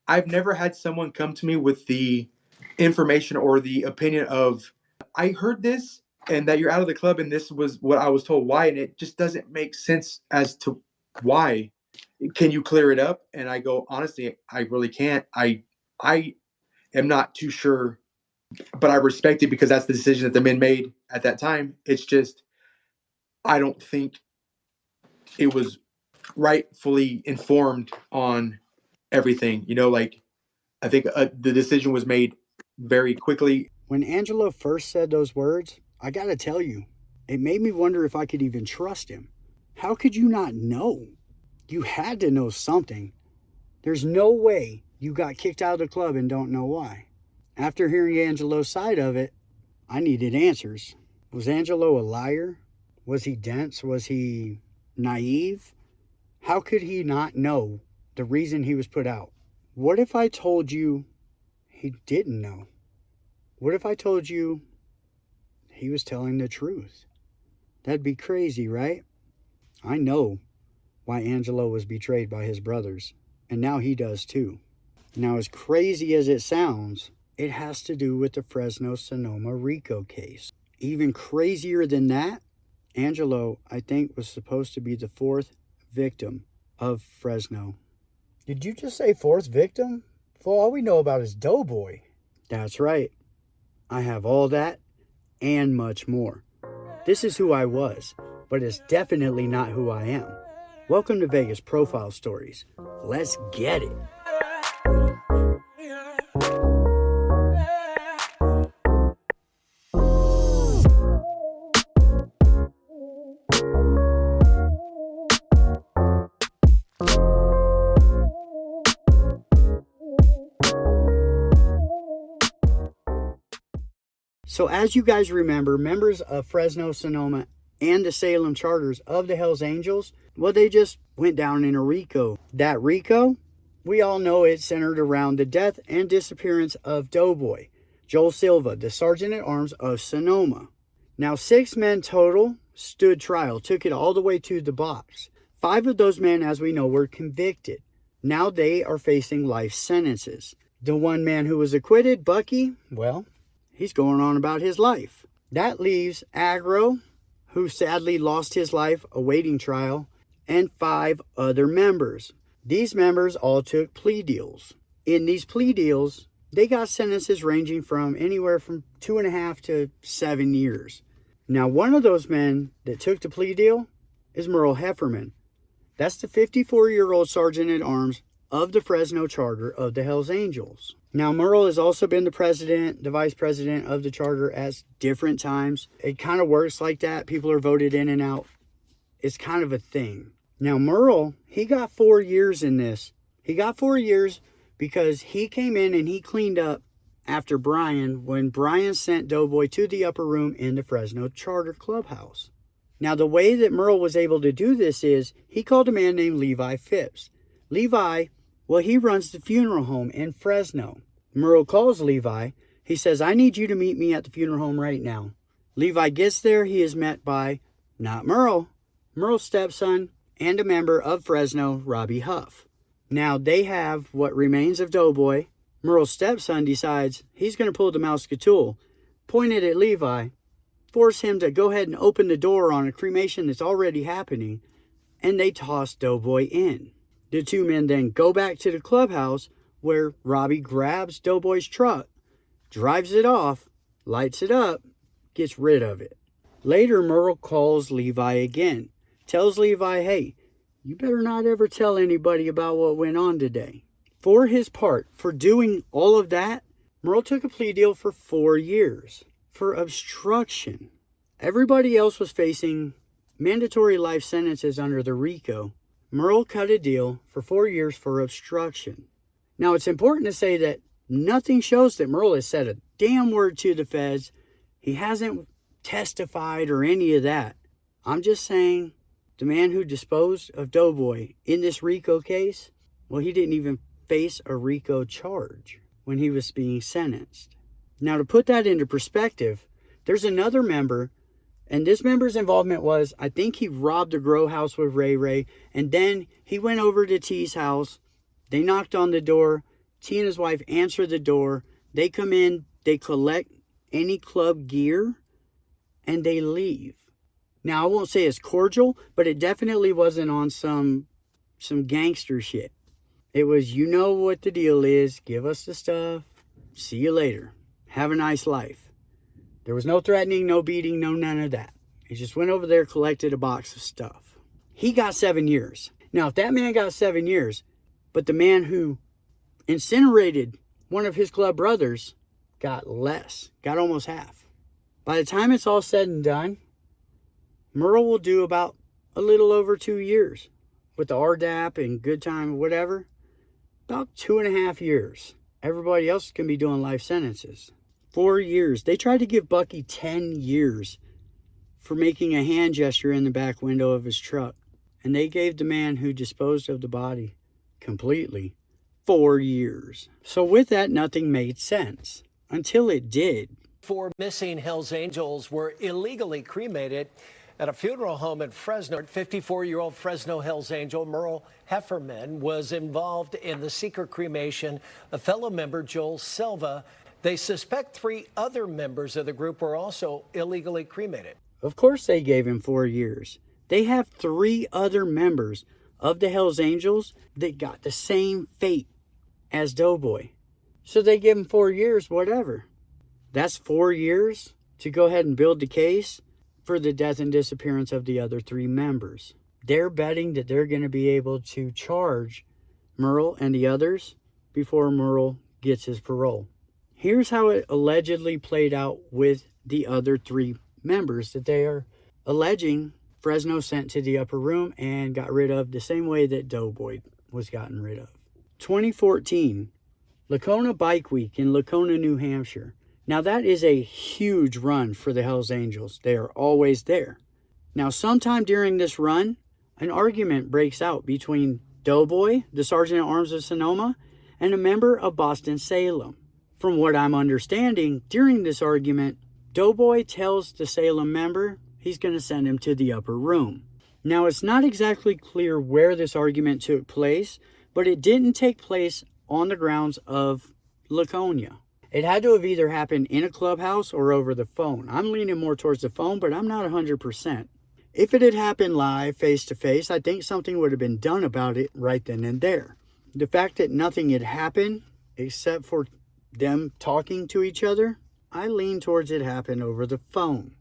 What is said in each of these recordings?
I've never had someone come to me with the information or the opinion of, I heard this and that you're out of the club and this was what I was told why, and it just doesn't make sense as to why. Can you clear it up? And I go, honestly, I really can't. I am not too sure, but I respect it because that's the decision that the men made at that time. It's just I don't think it was rightfully informed on everything. Like I think the decision was made very quickly. When Angelo first said those words, I gotta tell you, it made me wonder if I could even trust him. How could you not know? You had to know something. There's no way you got kicked out of the club and don't know why. After hearing Angelo's side of it, I needed answers. Was Angelo a liar? Was he dense? Was he naive? How could he not know the reason he was put out? What if I told you he didn't know? What if I told you he was telling the truth? That'd be crazy, right? I know why Angelo was betrayed by his brothers, and now he does too. Now, as crazy as it sounds, it has to do with the Fresno-Sonoma RICO case. Even crazier than that, Angelo, I think, was supposed to be the fourth victim of Fresno. Did you just say fourth victim? Well, all we know about is Doughboy. That's right. I have all that and much more. This is who I was, but it's definitely not who I am. Welcome to Vegas Profile Stories. Let's get it. So as you guys remember, members of Fresno, Sonoma, and the Salem charters of the Hells Angels, well, they just went down in a RICO. That RICO, we all know it centered around the death and disappearance of Doughboy, Joel Silva, the Sergeant at Arms of Sonoma. Now, 6 men total stood trial, took it all the way to the box. 5 of those men, as we know, were convicted. Now they are facing life sentences. The one man who was acquitted, Bucky, well, he's going on about his life. That leaves Agro, who sadly lost his life awaiting trial, and 5 other members. These members all took plea deals. In these plea deals, they got sentences ranging from anywhere from 2.5 to 7 years. Now, one of those men that took the plea deal is Merle Hefferman. That's the 54-year-old Sergeant at Arms of the Fresno charter of the Hells Angels. Now, Merle has also been the president, the vice president of the charter at different times. It kind of works like that. People are voted in and out. It's kind of a thing. Now, Merle, he got 4 years in this. He got 4 years because he came in and he cleaned up after Brian when Brian sent Doughboy to the upper room in the Fresno charter clubhouse. Now, the way that Merle was able to do this is he called a man named Levi Phipps. Levi, well, he runs the funeral home in Fresno. Merle calls Levi. He says, I need you to meet me at the funeral home right now. Levi gets there. He is met by, not Merle, Merle's stepson and a member of Fresno, Robbie Huff. Now, they have what remains of Doughboy. Merle's stepson decides he's going to pull the Mousquetool, point it at Levi, force him to go ahead and open the door on a cremation that's already happening, and they toss Doughboy in. The 2 men then go back to the clubhouse where Robbie grabs Doughboy's truck, drives it off, lights it up, gets rid of it. Later, Merle calls Levi again, tells Levi, hey, you better not ever tell anybody about what went on today. For his part, for doing all of that, Merle took a plea deal for 4 years for obstruction. Everybody else was facing mandatory life sentences under the RICO. Merle cut a deal for 4 years for obstruction. Now, it's important to say that nothing shows that Merle has said a damn word to the feds. He hasn't testified or any of that. I'm just saying the man who disposed of Doughboy in this RICO case, well, he didn't even face a RICO charge when he was being sentenced. Now, to put that into perspective, there's another member, and this member's involvement was, I think he robbed a grow house with Ray Ray, and then he went over to T's house. They knocked on the door, T and his wife answer the door. They come in, they collect any club gear, and they leave. Now, I won't say it's cordial, but it definitely wasn't on some gangster shit. It was, you know what the deal is. Give us the stuff. See you later. Have a nice life. There was no threatening, no beating, no none of that. He just went over there, collected a box of stuff. He got 7 years. Now, if that man got 7 years, but the man who incinerated one of his club brothers got less, got almost half. By the time it's all said and done, Merle will do about a little over 2 years. With the RDAP and good time, whatever, about 2.5 years. Everybody else can be doing life sentences. 4 years. They tried to give Bucky 10 years for making a hand gesture in the back window of his truck. And they gave the man who disposed of the body completely 4 years. So with that, nothing made sense. Until it did. 4 missing Hells Angels were illegally cremated at a funeral home in Fresno. 54-year-old Fresno Hells Angel Merle Hefferman was involved in the secret cremation of fellow member Joel Silva. They suspect 3 other members of the group were also illegally cremated. Of course they gave him 4 years. They have 3 other members of the Hells Angels that got the same fate as Doughboy. So they give him 4 years, whatever. That's 4 years to go ahead and build the case for the death and disappearance of the other 3 members. They're betting that they're going to be able to charge Merle and the others before Merle gets his parole. Here's how it allegedly played out with the other 3 members that they are alleging Fresno sent to the upper room and got rid of the same way that Doughboy was gotten rid of. 2014, Lacona Bike Week in Lacona, New Hampshire. Now that is a huge run for the Hells Angels. They are always there. Now sometime during this run, an argument breaks out between Doughboy, the Sergeant at Arms of Sonoma, and a member of Boston Salem. From what I'm understanding, during this argument, Doughboy tells the Salem member he's going to send him to the upper room. Now, it's not exactly clear where this argument took place, but it didn't take place on the grounds of Laconia. It had to have either happened in a clubhouse or over the phone. I'm leaning more towards the phone, but I'm not 100%. If it had happened live, face-to-face, I think something would have been done about it right then and there. The fact that nothing had happened except for them talking to each other, I lean towards it happened over the phone.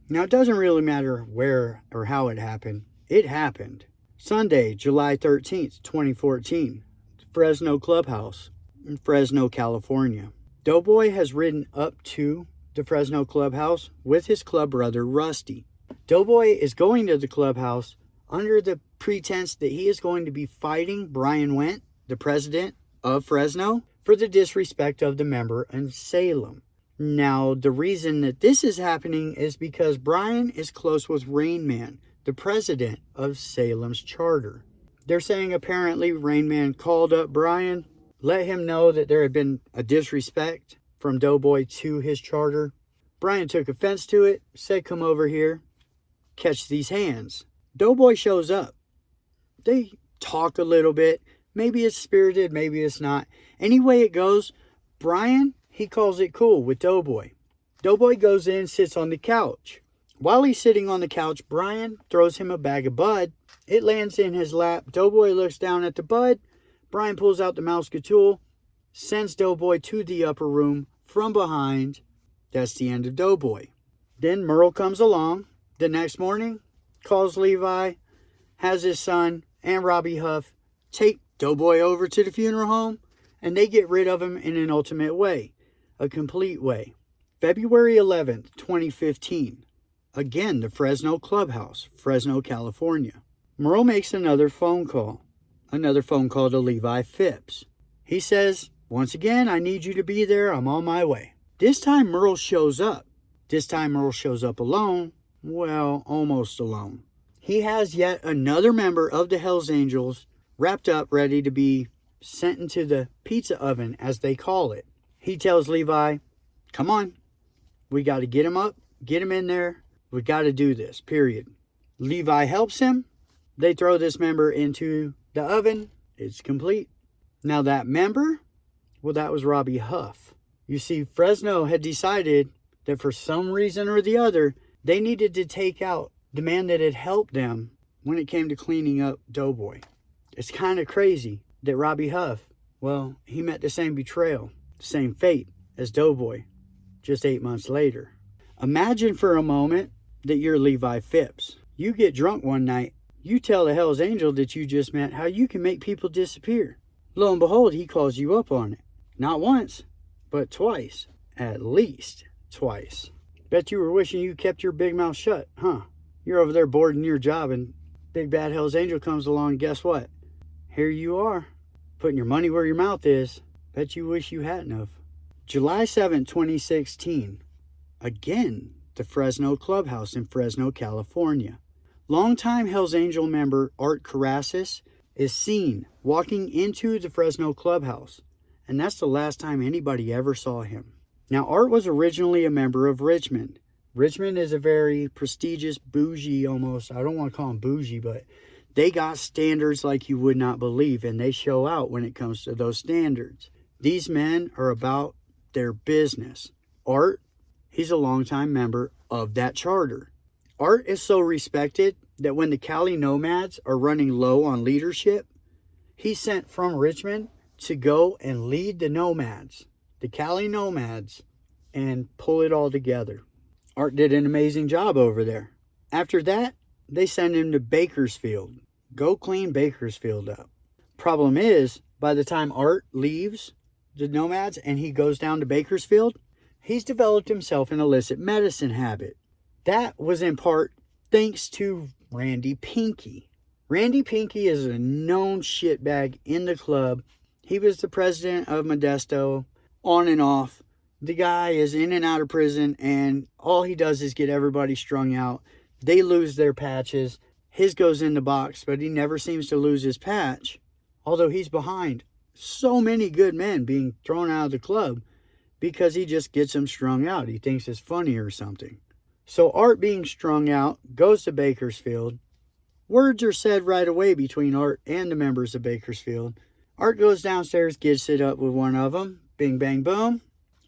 Now, it doesn't really matter where or how it happened. It happened. Sunday, July 13th, 2014, Fresno Clubhouse in Fresno, California. Doughboy has ridden up to the Fresno Clubhouse with his club brother, Rusty. Doughboy is going to the clubhouse under the pretense that he is going to be fighting Brian Wendt, the president of Fresno, for the disrespect of the member in Salem. Now, the reason that this is happening is because Brian is close with Rain Man, the president of Salem's charter. They're saying apparently Rain Man called up Brian, let him know that there had been a disrespect from Doughboy to his charter. Brian took offense to it, said, come over here, catch these hands. Doughboy shows up. They talk a little bit. Maybe it's spirited, maybe it's not. Anyway it goes, Brian, he calls it cool with Doughboy. Doughboy goes in, sits on the couch. While he's sitting on the couch, Brian throws him a bag of bud. It lands in his lap. Doughboy looks down at the bud. Brian pulls out the Mouseketeil, sends Doughboy to the upper room from behind. That's the end of Doughboy. Then Merle comes along the next morning, calls Levi, has his son and Robbie Huff take Doughboy over to the funeral home, and they get rid of him in an ultimate way, a complete way. February 11th, 2015. Again, the Fresno Clubhouse, Fresno, California. Merle makes another phone call to Levi Phipps. He says, once again, I need you to be there. I'm on my way. This time Merle shows up. This time Merle shows up alone. Well, almost alone. He has yet another member of the Hells Angels wrapped up, ready to be sent into the pizza oven, as they call it. He tells Levi, come on. We got to get him up, get him in there. We got to do this, period. Levi helps him. They throw this member into the oven. It's complete. Now that member Well, that was Robbie Huff. You see, Fresno had decided that for some reason or the other, they needed to take out the man that had helped them when it came to cleaning up Doughboy. It's kind of crazy that Robbie Huff, well, he met the same betrayal, the same fate as Doughboy, just 8 months later. Imagine for a moment that you're Levi Phipps. You get drunk one night. You tell the Hell's Angel that you just met how you can make people disappear. Lo and behold, he calls you up on it. Not once, but twice. At least twice. Bet you were wishing you kept your big mouth shut, huh? You're over there bored in your job and big bad Hell's Angel comes along and guess what? Here you are, putting your money where your mouth is. Bet you wish you hadn't have. July 7, 2016. Again, the Fresno Clubhouse in Fresno, California. Longtime Hell's Angel member Art Carassis is seen walking into the Fresno Clubhouse, and that's the last time anybody ever saw him. Now, Art was originally a member of Richmond. Richmond is a very prestigious, bougie almost, I don't want to call them bougie, but they got standards like you would not believe, and they show out when it comes to those standards. These men are about their business. Art, he's a longtime member of that charter. Art is so respected that when the Cali Nomads are running low on leadership, he's sent from Richmond to go and lead the Nomads, the Cali Nomads, and pull it all together. Art did an amazing job over there. After that, they send him to Bakersfield. Go clean Bakersfield up. Problem is, by the time Art leaves the Nomads and he goes down to Bakersfield, he's developed himself an illicit medicine habit. That was in part thanks to Randy Pinky. Randy Pinky is a known shitbag in the club. He was the president of Modesto, on and off. The guy is in and out of prison, and all he does is get everybody strung out. They lose their patches. His goes in the box, but he never seems to lose his patch, although he's behind so many good men being thrown out of the club because he just gets them strung out. He thinks it's funny or something. So Art being strung out goes to Bakersfield. Words are said right away between Art and the members of Bakersfield. Art goes downstairs, gets it up with one of them. Bing, bang, boom.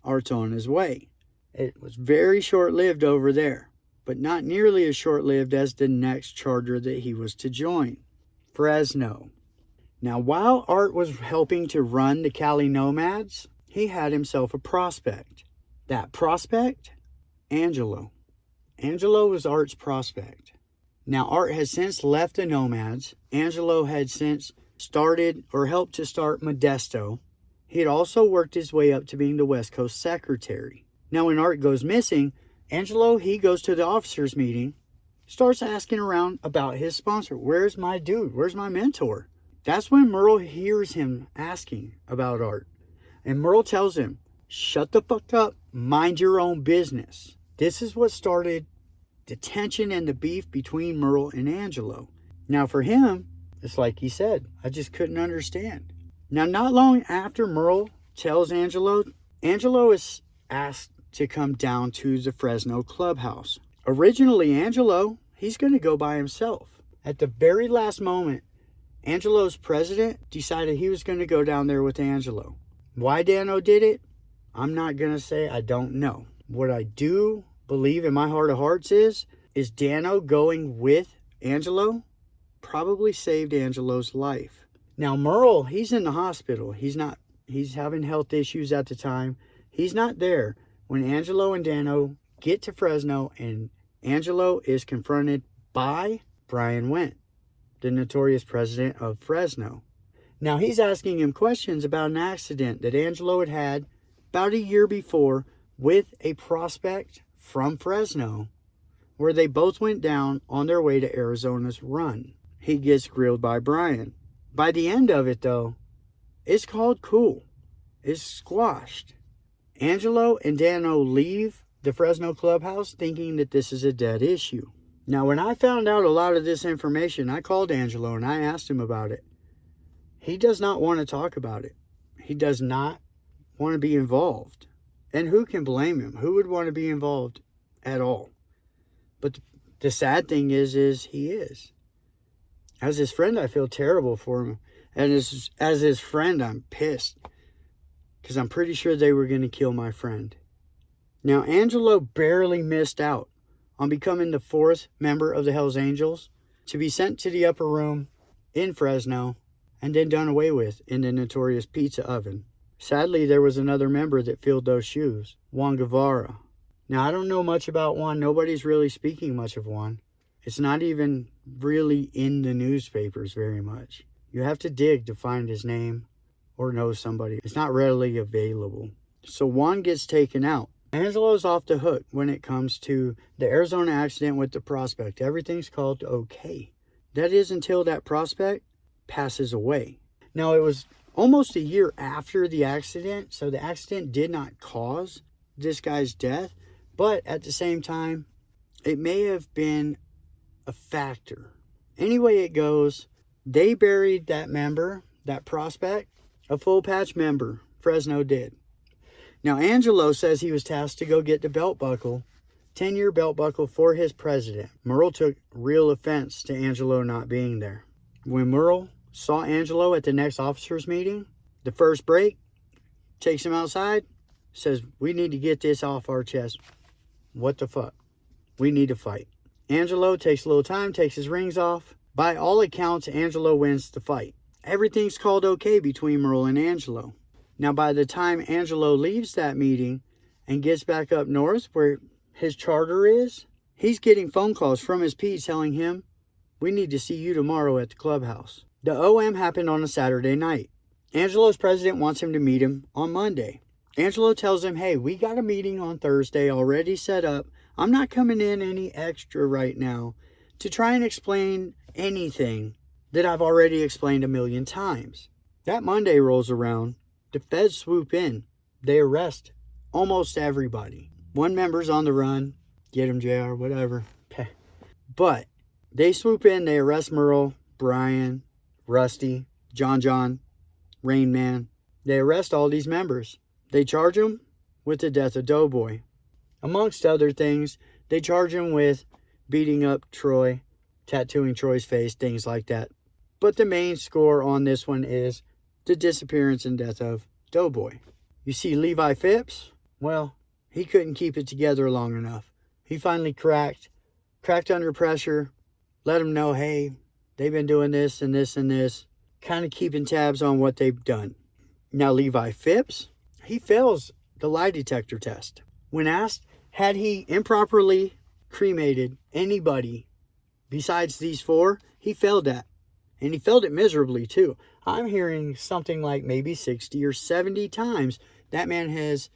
Art's on his way. It was very short-lived over there, but not nearly as short-lived as the next charter that he was to join, Fresno. Now, while Art was helping to run the Cali Nomads, he had himself a prospect. That prospect? Angelo. Angelo was Art's prospect. Now, Art has since left the Nomads. Angelo had since started or helped to start Modesto. He had also worked his way up to being the West Coast secretary. Now, when Art goes missing, Angelo, he goes to the officers' meeting, starts asking around about his sponsor. Where's my dude? Where's my mentor? That's when Merle hears him asking about Art. And Merle tells him, shut the fuck up, mind your own business. This is what started the tension and the beef between Merle and Angelo. Now for him, it's like he said, I just couldn't understand. Now not long after Merle tells Angelo, Angelo is asked to come down to the Fresno Clubhouse. Originally, Angelo, he's going to go by himself. At the very last moment, Angelo's president decided he was going to go down there with Angelo. Why Dano did it, I'm not going to say. I don't know. What I do believe in my heart of hearts is Dano going with Angelo probably saved Angelo's life. Now, Merle, he's in the hospital. He's having health issues at the time. He's not there when Angelo and Dano get to Fresno and Angelo is confronted by Brian Wendt, the notorious president of Fresno. Now, he's asking him questions about an accident that Angelo had had about a year before with a prospect from Fresno, where they both went down on their way to Arizona's run. He gets grilled by Brian. By the end of it, though, it's called cool. It's squashed. Angelo and Dano leave the Fresno Clubhouse thinking that this is a dead issue. Now, when I found out a lot of this information, I called Angelo and I asked him about it. He does not want to talk about it. He does not want to be involved. And who can blame him? Who would want to be involved at all? But the sad thing is he is. As his friend, I feel terrible for him. And as his friend, I'm pissed. because I'm pretty sure they were going to kill my friend. Now, Angelo barely missed out on becoming the 4th member of the Hells Angels to be sent to the upper room in Fresno and then done away with in the notorious pizza oven. Sadly, there was another member that filled those shoes, Juan Guevara. Now, I don't know much about Juan. Nobody's really speaking much of Juan. It's not even really in the newspapers very much. You have to dig to find his name or know somebody. It's not readily available. So Juan gets taken out. Angelo's off the hook when it comes to the Arizona accident with the prospect. Everything's called okay. That is until that prospect passes away. Now, it was almost a year after the accident, so the accident did not cause this guy's death, but at the same time, it may have been a factor. Anyway it goes, they buried that member, that prospect, a full patch member. Fresno did. Now, Angelo says he was tasked to go get the belt buckle, 10-year belt buckle for his president. Merle took real offense to Angelo not being there. When Merle saw Angelo at the next officers meeting, the first break, takes him outside, says, we need to get this off our chest. What the fuck? We need to fight. Angelo takes a little time, takes his rings off. By all accounts, Angelo wins the fight. Everything's called okay between Merle and Angelo. Now, by the time Angelo leaves that meeting and gets back up north where his charter is, he's getting phone calls from his Pete telling him, we need to see you tomorrow at the clubhouse. The OM happened on a Saturday night. Angelo's president wants him to meet him on Monday. Angelo tells him, hey, we got a meeting on Thursday already set up. I'm not coming in any extra right now to try and explain anything that I've already explained a million times. That Monday rolls around. The feds swoop in. They arrest almost everybody. One member's on the run. Get him, JR, whatever. But they swoop in. They arrest Merle, Brian, Rusty, John, Rain Man. They arrest all these members. They charge them with the death of Doughboy. Amongst other things, they charge him with beating up Troy, tattooing Troy's face, things like that. But the main score on this one is the disappearance and death of Doughboy. You see Levi Phipps? Well, he couldn't keep it together long enough. He finally cracked under pressure, let them know, hey, they've been doing this and this and this, kind of keeping tabs on what they've done. Now, Levi Phipps, he fails the lie detector test. When asked, had he improperly cremated anybody besides these 4, he failed that. And he failed it miserably, too. I'm hearing something like maybe 60 or 70 times that man has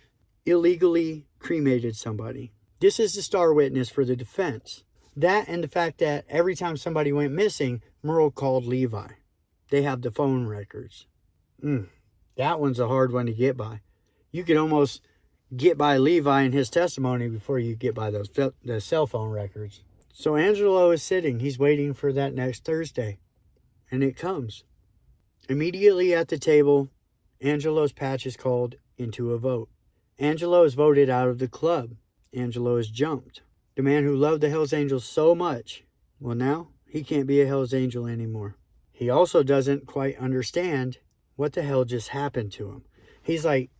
illegally cremated somebody. This is the star witness for the defense. That and the fact that every time somebody went missing, Merle called Levi. They have the phone records. That one's a hard one to get by. You could almost get by Levi and his testimony before you get by the cell phone records. So Angelo is sitting. He's waiting for that next Thursday. And it comes. Immediately at the table, Angelo's patch is called into a vote. Angelo is voted out of the club. Angelo is jumped. The man who loved the Hells Angels so much, well, now he can't be a Hells Angel anymore. He also doesn't quite understand what the hell just happened to him. He's like,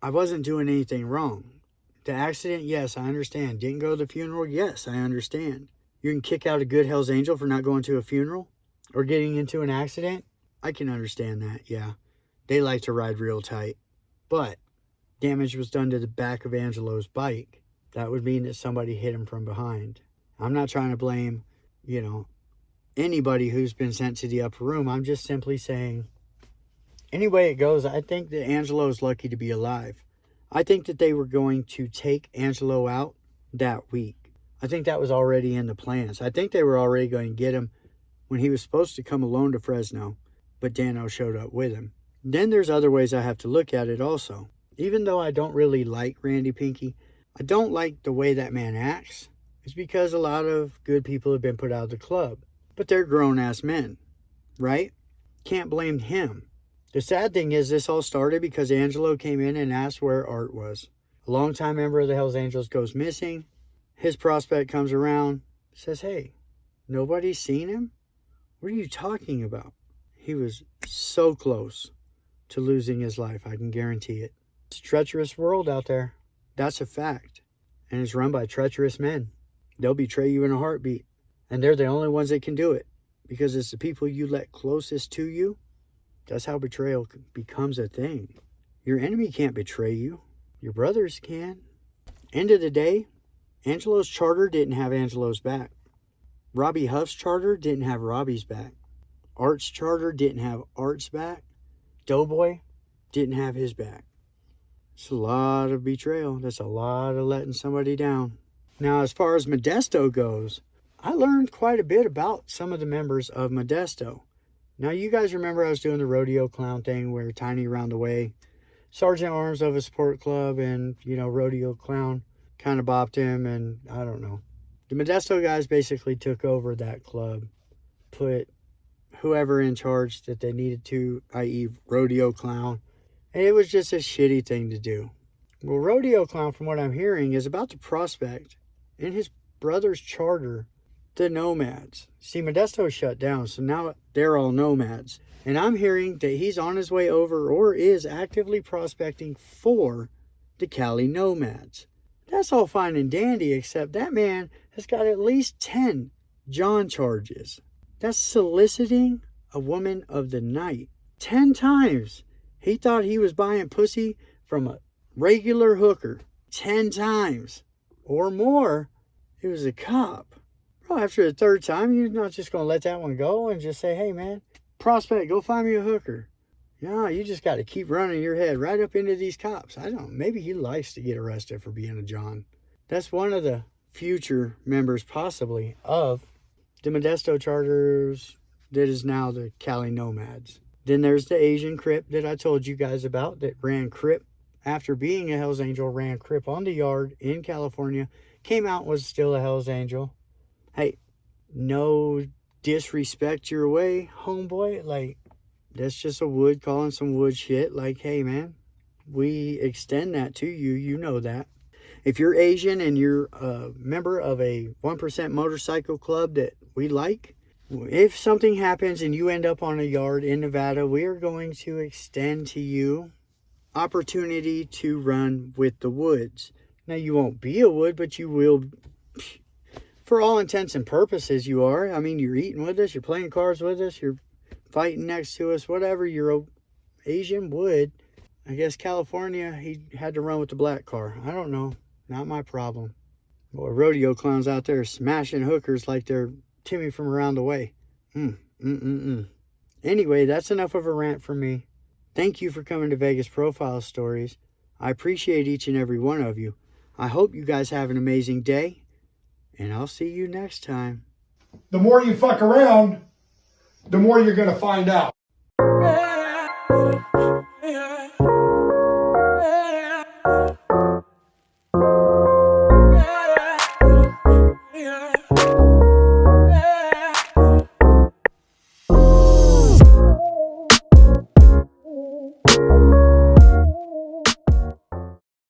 I wasn't doing anything wrong. The accident, yes, I understand. Didn't go to the funeral, yes, I understand. You can kick out a good Hells Angel for not going to a funeral or getting into an accident? I can understand that, yeah. They like to ride real tight. But damage was done to the back of Angelo's bike. That would mean that somebody hit him from behind. I'm not trying to blame, anybody who's been sent to the upper room. I'm just simply saying, any way it goes, I think that Angelo is lucky to be alive. I think that they were going to take Angelo out that week. I think that was already in the plans. I think they were already going to get him when he was supposed to come alone to Fresno, but Dano showed up with him. Then there's other ways I have to look at it also. Even though I don't really like Randy Pinky, I don't like the way that man acts. It's because a lot of good people have been put out of the club. But they're grown-ass men, right? Can't blame him. The sad thing is this all started because Angelo came in and asked where Art was. A longtime member of the Hells Angels goes missing. His prospect comes around, says, hey, nobody's seen him? What are you talking about? He was so close to losing his life, I can guarantee it. It's a treacherous world out there. That's a fact. And it's run by treacherous men. They'll betray you in a heartbeat. And they're the only ones that can do it. Because it's the people you let closest to you. That's how betrayal becomes a thing. Your enemy can't betray you. Your brothers can. End of the day, Angelo's charter didn't have Angelo's back. Robbie Huff's charter didn't have Robbie's back. Art's charter didn't have Art's back. Doughboy didn't have his back. It's a lot of betrayal. That's a lot of letting somebody down. Now, as far as Modesto goes, I learned quite a bit about some of the members of Modesto. Now, you guys remember I was doing the rodeo clown thing where Tiny Round the Way, Sergeant Arms of a sport club, and, rodeo clown kind of bopped him, and I don't know. The Modesto guys basically took over that club, put whoever in charge that they needed to, i.e. rodeo clown, and it was just a shitty thing to do. Well, rodeo clown, from what I'm hearing, is about to prospect in his brother's charter the Nomads. See, Modesto shut down, so now they're all Nomads. And I'm hearing that he's on his way over or is actively prospecting for the Cali Nomads. That's all fine and dandy, except that man has got at least 10 John charges. That's soliciting a woman of the night. 10 times. He thought he was buying pussy from a regular hooker. 10 times. Or more. It was a cop. Well, after the third time, you're not just going to let that one go and just say, hey, man, prospect, go find me a hooker. No, you just got to keep running your head right up into these cops. I don't know. Maybe he likes to get arrested for being a John. That's one of the future members, possibly, of the Modesto charters that is now the Cali Nomads. Then there's the Asian Crip that I told you guys about that ran Crip. After being a Hells Angel, ran Crip on the yard in California. Came out, was still a Hells Angel. Hey, no disrespect your way, homeboy. Like, that's just a wood calling some wood shit. Like, hey, man, we extend that to you. You know that. If you're Asian and you're a member of a 1% motorcycle club that we like, if something happens and you end up on a yard in Nevada, we are going to extend to you opportunity to run with the woods. Now, you won't be a wood, but you will. For all intents and purposes, you are. I mean, you're eating with us, you're playing cards with us, you're fighting next to us, whatever. You're a Asian wood. I guess California, he had to run with the black car. I don't know. Not my problem. Boy, rodeo clowns out there smashing hookers like they're Timmy from around the way. Anyway, that's enough of a rant from me. Thank you for coming to Vegas Profile Stories. I appreciate each and every one of you. I hope you guys have an amazing day. And I'll see you next time. The more you fuck around, the more you're going to find out.